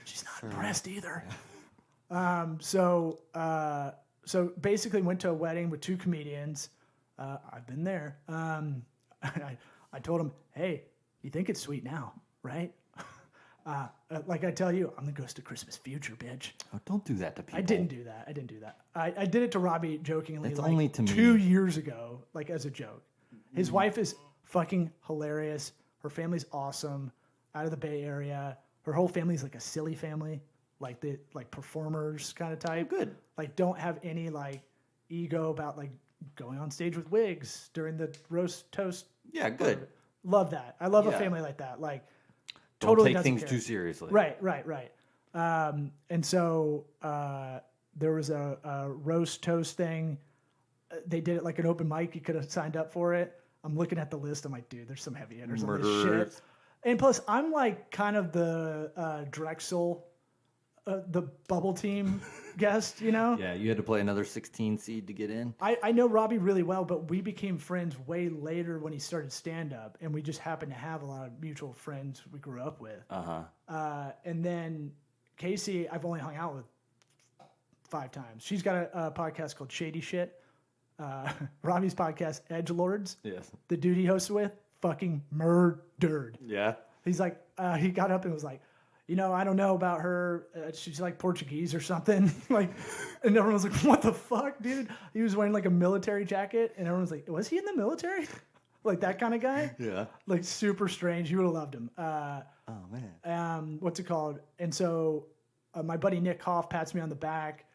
She's not impressed either. So basically went to a wedding with 2 comedians. I've been there. I told him, hey, you think it's sweet now, right? Like I tell you, I'm the ghost of Christmas future, bitch. Oh, don't do that to people. I didn't do that. I did it to Robbie jokingly It's like only to me. 2 years ago, like as a joke. His wife is fucking hilarious. Her family's awesome, out of the Bay Area. Her whole family's like a silly family, like performers kind of type. Good. Like don't have any like ego about like going on stage with wigs during the roast toast. Yeah, good. Love that. I love a Yeah. family like that. Like Don't totally take doesn't things care. too seriously. Right. And so there was a roast toast thing. They did it like an open mic. You could have signed up for it. I'm looking at the list. I'm like, dude, there's some heavy hitters on this Murderers. shit. And plus, I'm like kind of the Drexel, the bubble team guest, you know? Yeah, you had to play another 16 seed to get in. I know Robbie really well, but we became friends way later when he started stand-up, and we just happened to have a lot of mutual friends we grew up with. And then Casey, I've only hung out with 5 times. She's got a podcast called Shady Shit. Robbie's podcast, Edgelords. Yes. The dude he hosted with, fucking murdered. Yeah. He's like, he got up and was like, you know, I don't know about her. She's like Portuguese or something. Like, and everyone was like, what the fuck, dude? He was wearing like a military jacket, and everyone was like, was he in the military? Like that kind of guy? Yeah. Like super strange. You would have loved him. Oh, man. What's it called? And so my buddy Nick Hoff pats me on the back.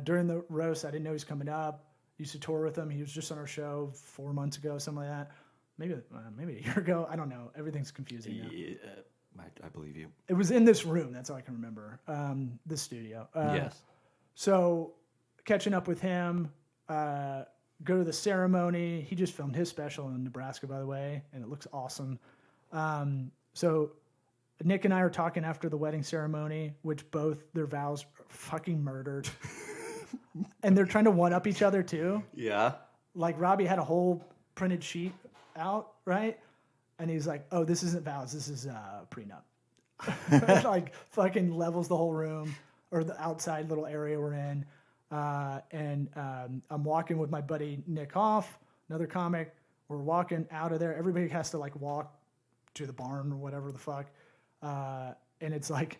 During the roast, I didn't know he was coming up. Used to tour with him. He was just on our show 4 months ago, something like that. Maybe a year ago. I don't know. Everything's confusing now. Yeah, I believe you. It was in this room. That's all I can remember. This studio. Yes. So catching up with him, go to the ceremony. He just filmed his special in Nebraska, by the way, and it looks awesome. So Nick and I are talking after the wedding ceremony, which both their vows are fucking murdered. And they're trying to one-up each other, too. Yeah. Like, Robbie had a whole printed sheet out, right? And he's like, oh, this isn't vows. This is prenup. Like, fucking levels the whole room or the outside little area we're in. And I'm walking with my buddy Nick Hoff, another comic. We're walking out of there. Everybody has to, like, walk to the barn or whatever the fuck. And it's like,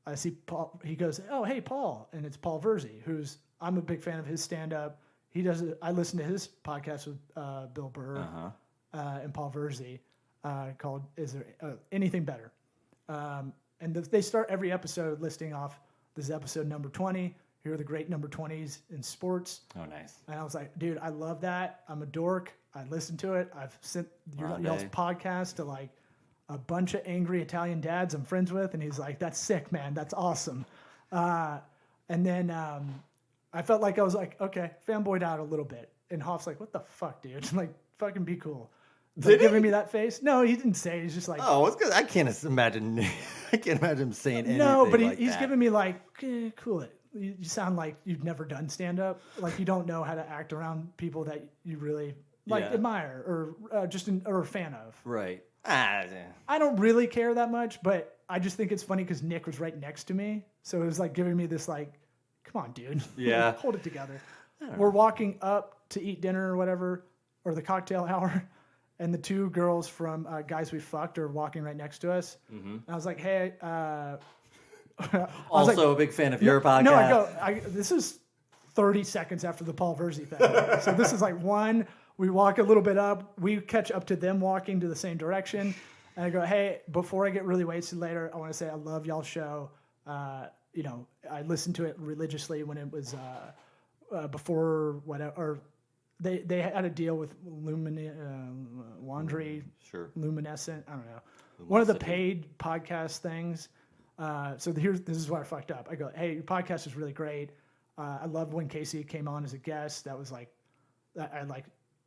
I see Paul. He goes, oh, hey, Paul. And it's Paul Verzi, who's, I'm a big fan of his stand-up. He does it. I listen to his podcast with Bill Burr and Paul Verzi called Is There Anything Better? And they start every episode listing off, this is episode number 20. Here are the great number 20s in sports. Oh, nice. And I was like, dude, I love that. I'm a dork. I listen to it. I've sent y'all's podcast to like a bunch of angry Italian dads I'm friends with. And he's like, that's sick, man. That's awesome. And then I felt like I was like, okay, fanboyed out a little bit. And Hoff's like, what the fuck, dude? Like, fucking be cool. Like, giving me that face? No, he didn't say it. He's just like, oh, it's good. I can't imagine him saying anything. No, but like he's that. giving me like, cool it. You sound like you've never done stand-up. Like you don't know how to act around people that you really like admire or or a fan of. Right. I don't really care that much, but I just think it's funny because Nick was right next to me. So it was like giving me this like, come on, dude. Yeah. Like, hold it together. We're walking up to eat dinner or whatever, or the cocktail hour. And the 2 girls from Guys We Fucked are walking right next to us. Mm-hmm. And I was like, hey. Also a big fan of your podcast. No, this is 30 seconds after the Paul Verzi thing. So this is like one, we walk a little bit up. We catch up to them walking to the same direction. And I go, hey, before I get really wasted later, I want to say I love y'all's show. You know, I listened to it religiously when it was before whatever, or they had a deal with Wandry, Luminescent, I don't know. One of the paid podcast things. So this is where I fucked up. I go, hey, your podcast is really great. I loved when Casey came on as a guest. That was like, I like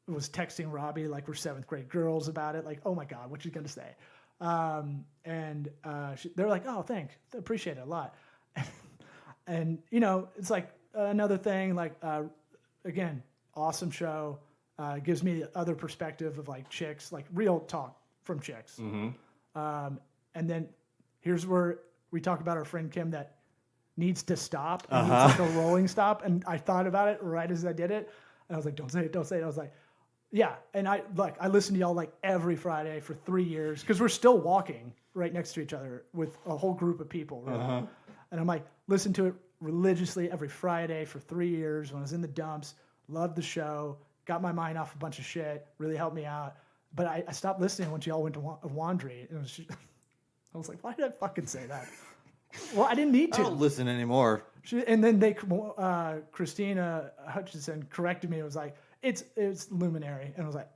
was texting Robbie like we're 7th grade girls about it. Like, oh my God, what you gonna say? They're like, oh, thanks, appreciate it a lot. And you know, it's like another thing. Like again, awesome show. Gives me the other perspective of like chicks, like real talk from chicks. Mm-hmm. And then here's where we talk about our friend Kim that needs to stop. And needs like a rolling stop. And I thought about it right as I did it. And I was like, don't say it, don't say it. I was like, yeah. And I listen to y'all like every Friday for 3 years because we're still walking right next to each other with a whole group of people. Really. And I'm like, listen to it religiously every Friday for 3 years when I was in the dumps. Loved the show. Got my mind off a bunch of shit. Really helped me out. But I stopped listening once y'all went to Wandry. And I was like, why did I fucking say that? Well, I didn't need to. I don't listen anymore. And then Christina Hutchinson corrected me. It was like, it's Luminary. And I was like,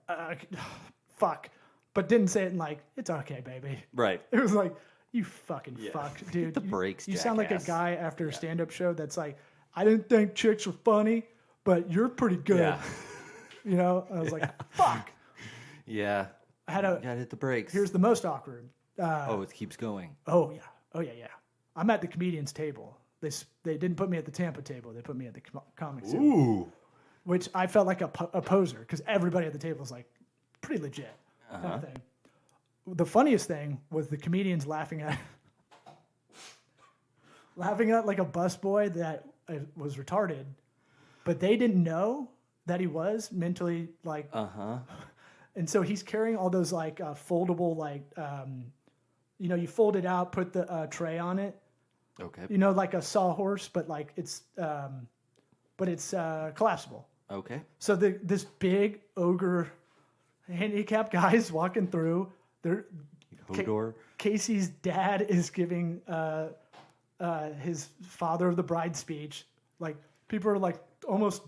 fuck. But didn't say it in like, it's okay, baby. Right. It was like, you fucking fuck, dude. Get the brakes, You sound like a jackass. guy after a stand-up show that's like, I didn't think chicks were funny, but you're pretty good. Yeah. You know? I was like, fuck. Yeah. I had You gotta hit the brakes. Here's the most awkward. it keeps going. Oh yeah. I'm at the comedian's table. They didn't put me at the Tampa table. They put me at the comics table, Ooh. which I felt like a poser because everybody at the table was like pretty legit kind of thing. The funniest thing was the comedians laughing at like a busboy that was retarded, but they didn't know that he was mentally like. And so he's carrying all those like foldable like you fold it out, put the tray on it. Okay. Like a sawhorse, but like it's collapsible. Okay. So this big ogre handicapped guy is walking through. Hodor. Casey's dad is giving his father of the bride speech. Like people are like almost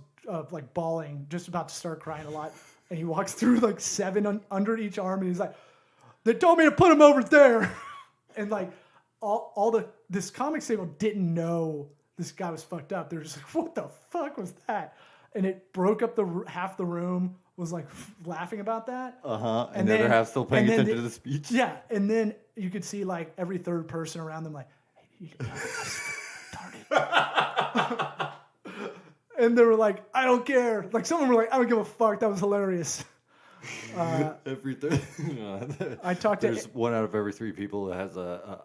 like bawling, just about to start crying a lot. And he walks through like 7 under each arm, and he's like, "They told me to put him over there," and like. This comics table didn't know this guy was fucked up. They're just like, what the fuck was that? And it broke up half the room was like laughing about that. And the other half still paying attention to the speech. Yeah. And then you could see like every third person around them like, hey, you retarded. And they were like, I don't care. Like some of them were like, I don't give a fuck. That was hilarious. I talked to. There's 1 out of every 3 people that has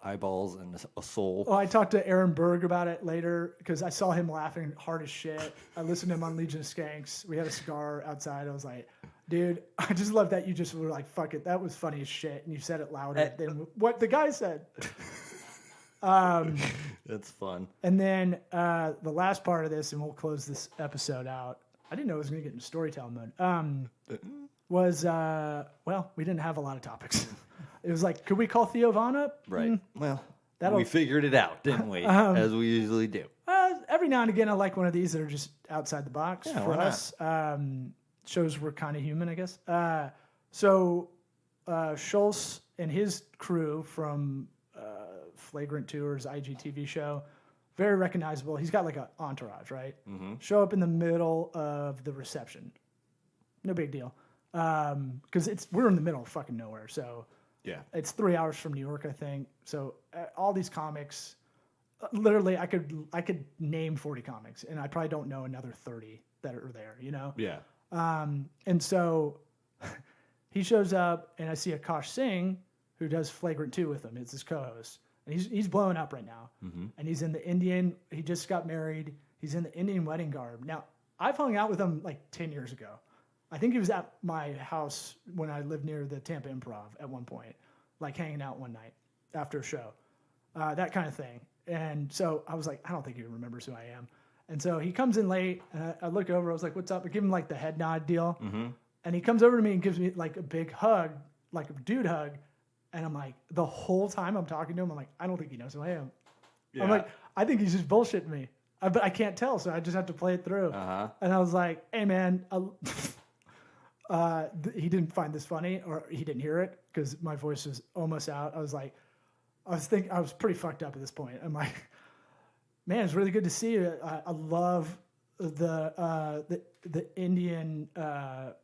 eyeballs and a soul. Oh, I talked to Aaron Berg about it later because I saw him laughing hard as shit. I listened to him on Legion of Skanks. We had a cigar outside. I was like, dude, I just love that you just were like, fuck it. That was funny as shit. And you said it louder than what the guy said. That's fun. And then the last part of this, and we'll close this episode out. I didn't know it was going to get into storytelling mode. Was we didn't have a lot of topics. It was like, could we call Theo Vaughn up? Right. Well, we figured it out, didn't we? As we usually do. Every now and again, I like one of these that are just outside the box for us. Shows we're kind of human, I guess. So Schultz and his crew from Flagrant Tours IGTV show, very recognizable. He's got like an entourage, right? Mm-hmm. Show up in the middle of the reception. No big deal. Because we're in the middle of fucking nowhere. So yeah, it's 3 hours from New York, I think. So all these comics, literally, I could name 40 comics, and I probably don't know another 30 that are there. Yeah. And so he shows up, and I see Akash Singh, who does Flagrant 2 with him. It's his co-host, and he's blowing up right now. Mm-hmm. And he's in the Indian. He just got married. He's in the Indian wedding garb. Now I've hung out with him like 10 years ago. I think he was at my house when I lived near the Tampa Improv at one point, like hanging out one night after a show, that kind of thing. And so I was like, I don't think he remembers who I am. And so he comes in late, and I look over. I was like, what's up? I give him like the head nod deal. Mm-hmm. And he comes over to me and gives me like a big hug, like a dude hug. And I'm like, the whole time I'm talking to him, I'm like, I don't think he knows who I am. Yeah. I'm like, I think he's just bullshitting me. But I can't tell, so I just have to play it through. Uh-huh. And I was like, hey, man, he didn't find this funny, or he didn't hear it because my voice was almost out. I was pretty fucked up at this point. I'm like, man, it's really good to see you. I love the Indian. The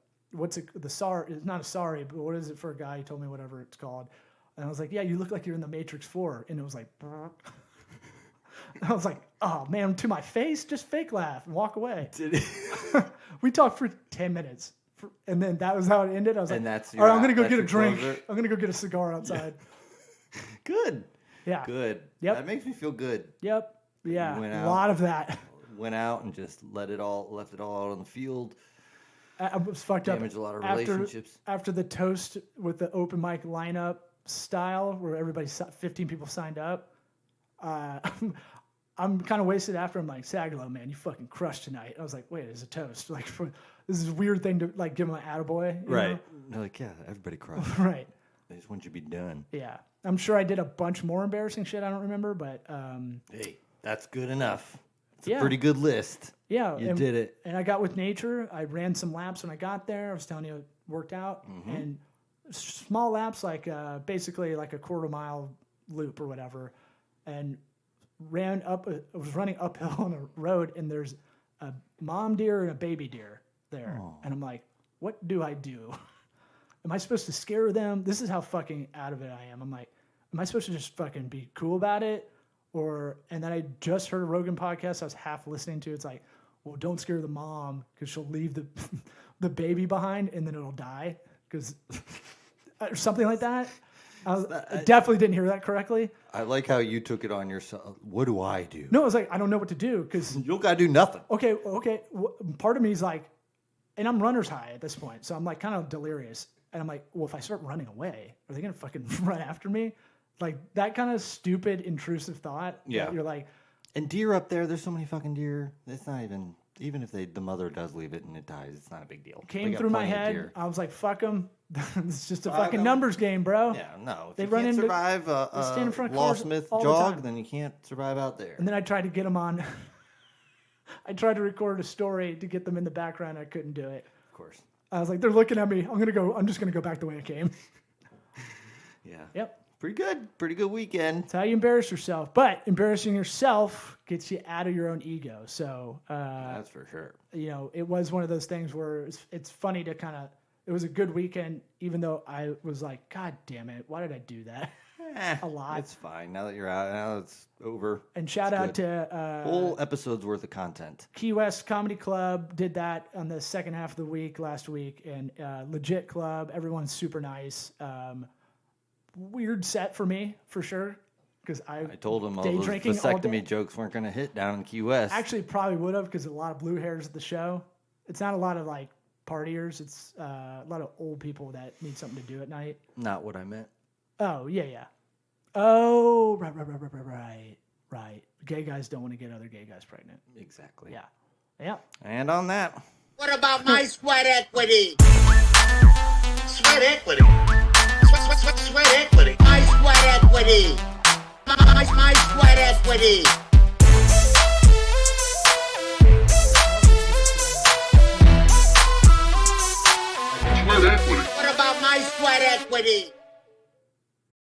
sari? It's not a sari, but what is it for a guy? He told me whatever it's called, and I was like, yeah, you look like you're in the Matrix 4, and it was like, I was like, oh man, to my face, just fake laugh and walk away. Did he? We talked for 10 minutes. And then that was how it ended. I was like, all right, I'm going to go get a drink. I'm going to go get a cigar outside. Yeah. Good. Yeah. Good. Yep. That makes me feel good. Yep. Yeah. A lot of that. Went out and just left it all out on the field. I was fucked up. Damaged a lot of relationships. After the toast with the open mic lineup style where 15 people signed up, I'm kind of wasted after. I'm like, Sagalo, man, you fucking crushed tonight. I was like, wait, it's a toast. Like, this is a weird thing to like give him an attaboy. Right. They're like, yeah, everybody crushed. Right. They just want you to be done. Yeah. I'm sure I did a bunch more embarrassing shit I don't remember, but... hey, that's good enough. It's a pretty good list. Yeah. You did it. And I got with nature. I ran some laps when I got there. I was telling you it worked out. Mm-hmm. And small laps, like basically like a quarter mile loop or whatever. And I was running uphill on a road, and there's a mom deer and a baby deer there. Oh. And I'm like, what do I do? am I supposed to scare them? This is how fucking out of it I am. I'm like, am I supposed to just fucking be cool about it? And then I just heard a Rogan podcast I was half listening to. It's like, well, don't scare the mom because she'll leave the baby behind and then it'll die because or something like that. I definitely didn't hear that correctly. I like how you took it on yourself. What do I do? No, I was like, I don't know what to do because You don't got to do nothing. okay. Part of me is like, and I'm runner's high at this point, so I'm like kind of delirious. And I'm like, well, if I start running away, are they gonna fucking run after me? Like that kind of stupid, intrusive thought. Yeah. You're like, And deer up there, there's so many fucking deer. It's not even if the mother does leave it and it dies, it's not a big deal. came through my head. I was like, fuck them. It's just a fucking 'em. numbers game, bro. Yeah, no. If They you run can't into- survive they stand in front of Law cars Smith all the jog, time. then you can't survive out there. And then I tried to get them on. I tried to record a story to get them in the background. I couldn't do it. Of course. I was like, they're looking at me. I'm just gonna go back the way I came. Yeah. Yep. Pretty good. Pretty good weekend. That's how you embarrass yourself. But embarrassing yourself gets you out of your own ego. So, That's for sure. it was one of those things where it's funny to kind of, it was a good weekend, even though I was like, God damn it, why did I do that? A lot. It's fine. Now that you're out, now it's over. And shout out to Whole episode's worth of content. Key West Comedy Club, did that on the second half of the week last week. And Legit Club, everyone's super nice. Weird set for me, for sure. Because I told him all day those drinking all day. vasectomy jokes weren't going to hit down in Key West. Actually, probably would have because a lot of blue hairs at the show. It's not a lot of like partiers. It's a lot of old people that need something to do at night. Not what I meant. Oh, yeah. Oh, right. Gay guys don't want to get other gay guys pregnant. Exactly. Yeah. And on that, What about my sweat equity? Sweat equity. Sweat equity. My sweat equity. My sweat equity. Sweat equity. What about my sweat equity?